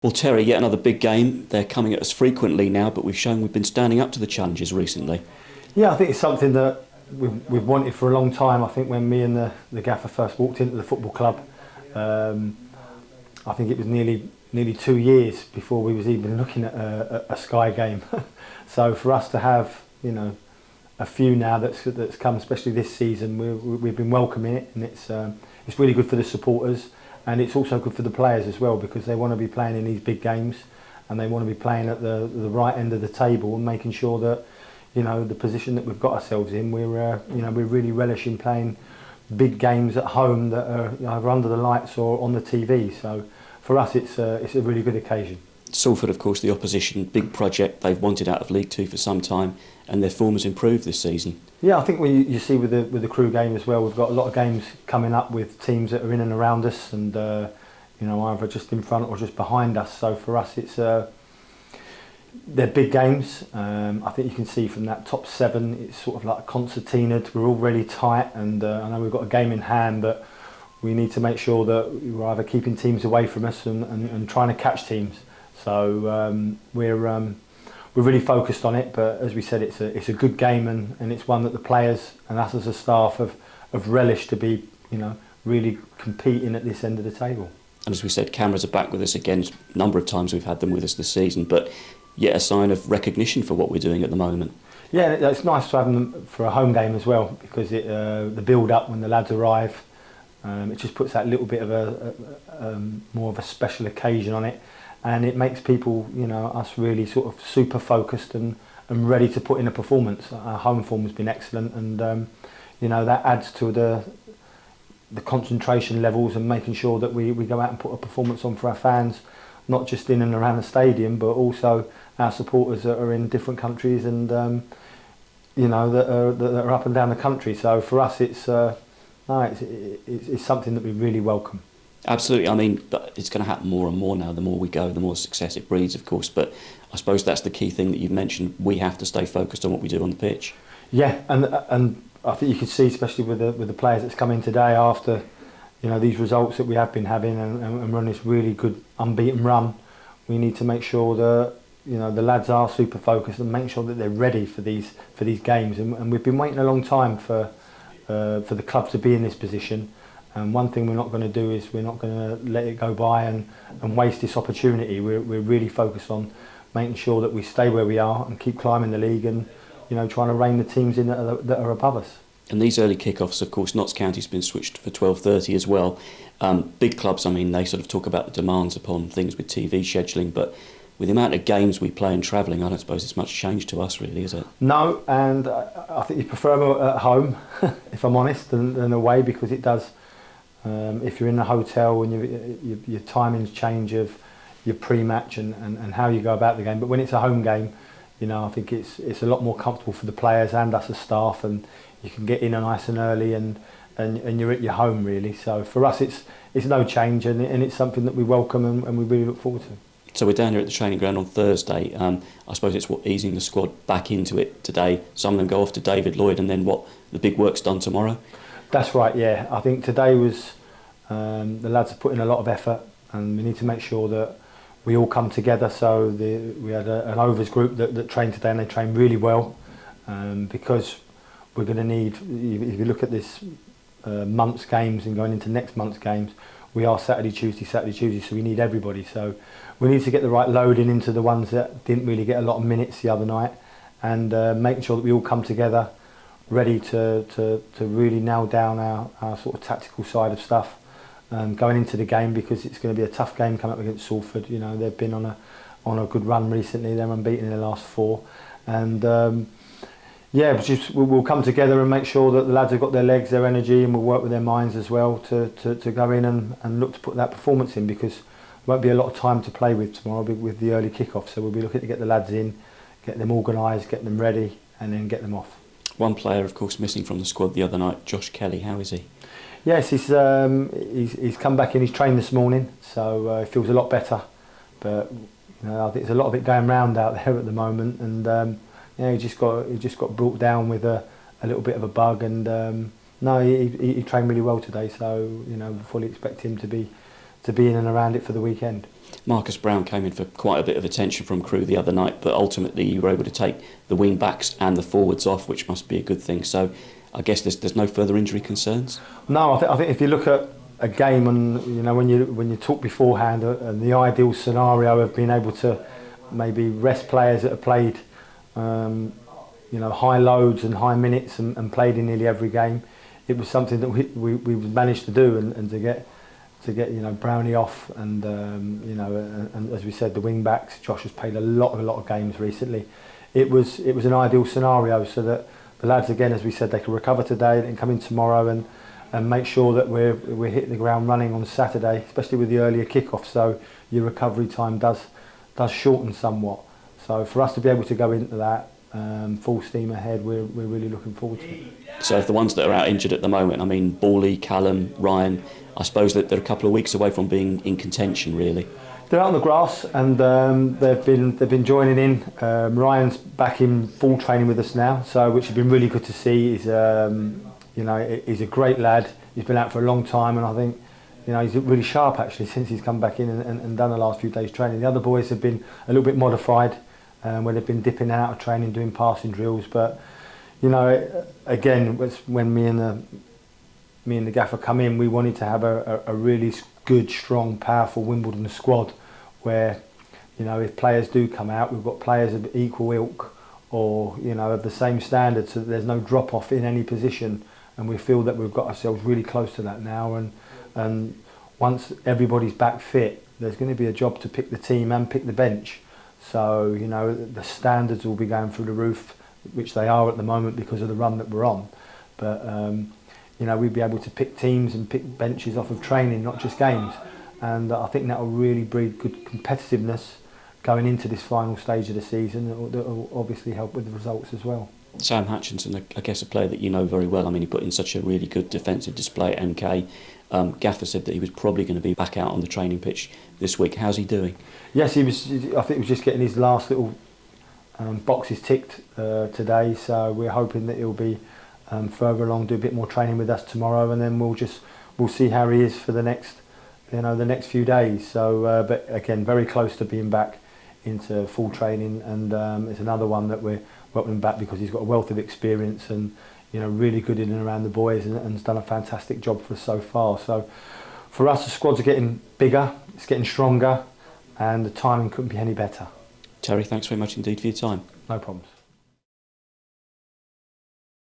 Well, Terry, yet another big game. They're coming at us frequently now, but we've shown we've been standing up to the challenges recently. Yeah, I think it's something that we've wanted for a long time. I think when me and the gaffer first walked into the football club, I think it was nearly 2 years before we was even looking at a Sky game. So for us to have, a few now that's come, especially this season, we've been welcoming it, and it's really good for the supporters, and it's also good for the players as well, because they want to be playing in these big games, and they want to be playing at the right end of the table and making sure that, the position that we've got ourselves in, we're really relishing playing big games at home that are either under the lights or on the TV. So for us, it's a really good occasion. Salford, of course, the opposition, big project. They've wanted out of League Two for some time, and their form has improved this season. Yeah, I think when you see with the Crew game as well, we've got a lot of games coming up with teams that are in and around us, and either just in front or just behind us. So for us, they're big games. I think you can see from that top seven, it's sort of like a concertina. We're all really tight, and I know we've got a game in hand, but we need to make sure that we're either keeping teams away from us and trying to catch teams. So we're really focused on it. But as we said, it's a good game, and it's one that the players and us as a staff have relished to be, really competing at this end of the table. And as we said, cameras are back with us again. A number of times we've had them with us this season, but yet a sign of recognition for what we're doing at the moment. Yeah, it's nice to have them for a home game as well, because the build-up when the lads arrive, it just puts that little bit of a more of a special occasion on it, and it makes people, us really sort of super focused and ready to put in a performance. Our home form has been excellent, and that adds to the concentration levels and making sure that we go out and put a performance on for our fans, not just in and around the stadium, but also our supporters that are in different countries and that are up and down the country. So for us, it's something that we really welcome. Absolutely. I mean, it's going to happen more and more now. The more we go, the more success it breeds, of course. But I suppose that's the key thing that you've mentioned. We have to stay focused on what we do on the pitch. Yeah, and I think you can see, especially with the players that's come in today after, these results that we have been having and run this really good unbeaten run. We need to make sure that the lads are super focused and make sure that they're ready for these games. And we've been waiting a long time for the club to be in this position. And one thing we're not going to do is we're not going to let it go by and waste this opportunity. We're really focused on making sure that we stay where we are and keep climbing the league and trying to rein the teams in that are above us. And these early kick-offs, of course, Notts County's been switched for 12:30 as well. Big clubs, I mean, they sort of talk about the demands upon things with TV scheduling, but with the amount of games we play and travelling, I don't suppose it's much change to us, really, is it? No, and I think you prefer them at home, if I'm honest, than away, because it does. If you're in a hotel and your timings change of your pre-match and how you go about the game, but when it's a home game, I think it's a lot more comfortable for the players and us as staff, and you can get in nice and early and you're at your home, really. So for us, it's no change, and it's something that we welcome and we really look forward to. So we're down here at the training ground on Thursday. I suppose it's easing the squad back into it today. Some of them go off to David Lloyd, and then the big work's done tomorrow? That's right, yeah. I think today was, the lads have put in a lot of effort, and we need to make sure that we all come together. So we had an overs group that trained today, and they trained really well, because we're going to need, if you look at this month's games and going into next month's games, we are Saturday, Tuesday, so we need everybody. So we need to get the right loading into the ones that didn't really get a lot of minutes the other night, and making sure that we all come together ready to really nail down our sort of tactical side of stuff going into the game, because it's going to be a tough game coming up against Salford. They've been on a good run recently. They're unbeaten in the last 4, and we'll come together and make sure that the lads have got their legs, their energy, and we'll work with their minds as well to go in and look to put that performance in, because there won't be a lot of time to play with tomorrow with the early kick-off. So we'll be looking to get the lads in, get them organised, get them ready, and then get them off. One player, of course, missing from the squad the other night, Josh Kelly. How is he? Yes, he's come back in. He's trained this morning, so he feels a lot better. But I think there's a lot of it going round out there at the moment, and he just got brought down with a little bit of a bug, and he trained really well today. So we fully expect him to be to be in and around it for the weekend. Marcus Brown came in for quite a bit of attention from Crewe the other night, but ultimately you were able to take the wing backs and the forwards off, which must be a good thing. So I guess there's no further injury concerns? No, I think if you look at a game, and when you talk beforehand, and the ideal scenario of being able to maybe rest players that have played high loads and high minutes and played in nearly every game, it was something that we managed to do, and to get Brownie off, and and as we said, the wing backs. Josh has played a lot of games recently. It was an ideal scenario, so that the lads, again, as we said, they can recover today and come in tomorrow and make sure that we're hitting the ground running on Saturday, especially with the earlier kick-off, so your recovery time does shorten somewhat. So for us to be able to go into that full steam ahead, we're really looking forward to it. So if the ones that are out injured at the moment, I mean Bawley, Callum, Ryan, I suppose that they're a couple of weeks away from being in contention, really. They're out on the grass, and they've been joining in. Ryan's back in full training with us now, so which has been really good to see. He's he's a great lad. He's been out for a long time, and I think he's really sharp actually since he's come back in and done the last few days training. The other boys have been a little bit modified when they've been dipping out of training, doing passing drills. But again, when me and the gaffer come in, we wanted to have a really good, strong, powerful Wimbledon squad, where if players do come out, we've got players of equal ilk or of the same standard, so that there's no drop off in any position. And we feel that we've got ourselves really close to that now, and once everybody's back fit, there's going to be a job to pick the team and pick the bench. So the standards will be going through the roof, which they are at the moment because of the run that we're on. But we'd be able to pick teams and pick benches off of training, not just games. And I think that will really breed good competitiveness going into this final stage of the season. That will obviously help with the results as well. Sam Hutchinson, I guess a player that you know very well. I mean, he put in such a really good defensive display at MK. Gaffer said that he was probably going to be back out on the training pitch this week. How's he doing? Yes, he was. I think he was just getting his last little boxes ticked today. So we're hoping that he'll be further along, do a bit more training with us tomorrow, and then we'll see how he is for the next few days. So, but again, very close to being back into full training, and it's another one that we're welcoming back because he's got a wealth of experience and really good in and around the boys, and has done a fantastic job for us so far. So for us, the squads are getting bigger, it's getting stronger, and the timing couldn't be any better. Terry, thanks very much indeed for your time. No problems.